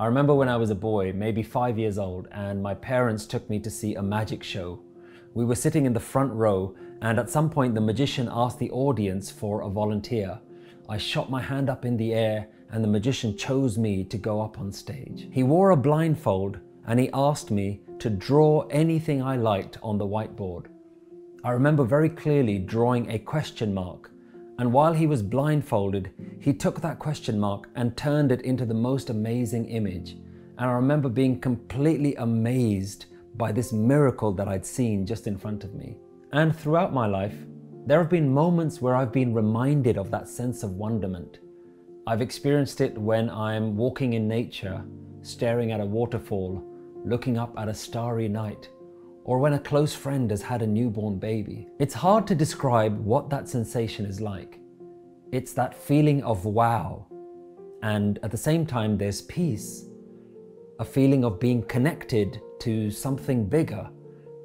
I remember when I was a boy, maybe 5 years old, and my parents took me to see a magic show. We were sitting in the front row, and at some point the magician asked the audience for a volunteer. I shot my hand up in the air and the magician chose me to go up on stage. He wore a blindfold and he asked me to draw anything I liked on the whiteboard. I remember very clearly drawing a question mark, and while he was blindfolded, he took that question mark and turned it into the most amazing image. And I remember being completely amazed by this miracle that I'd seen just in front of me. And throughout my life, there have been moments where I've been reminded of that sense of wonderment. I've experienced it when I'm walking in nature, staring at a waterfall, looking up at a starry night, or when a close friend has had a newborn baby. It's hard to describe what that sensation is like. It's that feeling of wow, and at the same time there's peace, a feeling of being connected to something bigger,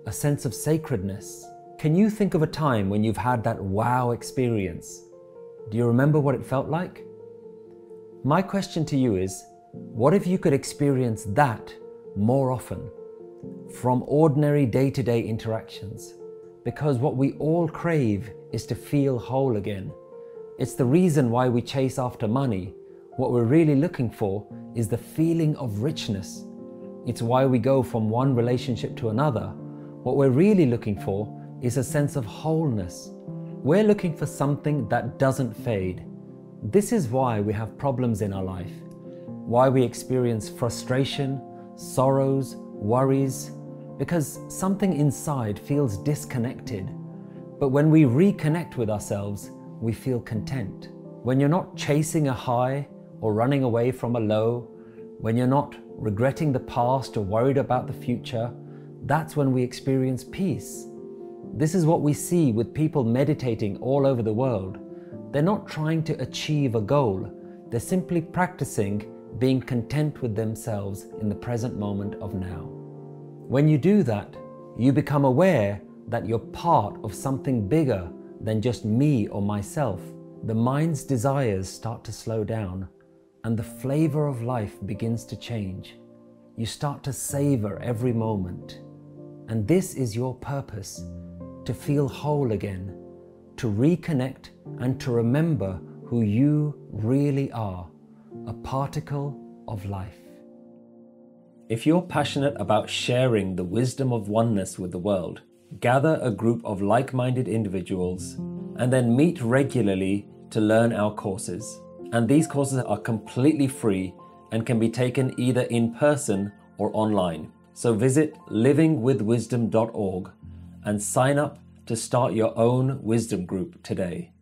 a sense of sacredness. Can you think of a time when you've had that wow experience? Do you remember what it felt like? My question to you is, what if you could experience that more often? From ordinary day-to-day interactions, because what we all crave is to feel whole again. It's the reason why we chase after money. What we're really looking for is the feeling of richness. It's why we go from one relationship to another. What we're really looking for is a sense of wholeness. We're looking for something that doesn't fade. This is why we have problems in our life, why we experience frustration, sorrows, worries, because something inside feels disconnected. But when we reconnect with ourselves, we feel content. When you're not chasing a high or running away from a low, when you're not regretting the past or worried about the future, that's when we experience peace. This is what we see with people meditating all over the world. They're not trying to achieve a goal. They're simply practicing being content with themselves in the present moment of now. When you do that, you become aware that you're part of something bigger than just me or myself. The mind's desires start to slow down and the flavor of life begins to change. You start to savor every moment. And this is your purpose, to feel whole again, to reconnect and to remember who you really are, a particle of life. If you're passionate about sharing the wisdom of oneness with the world, gather a group of like-minded individuals and then meet regularly to learn our courses. And these courses are completely free and can be taken either in person or online. So visit livingwithwisdom.org and sign up to start your own wisdom group today.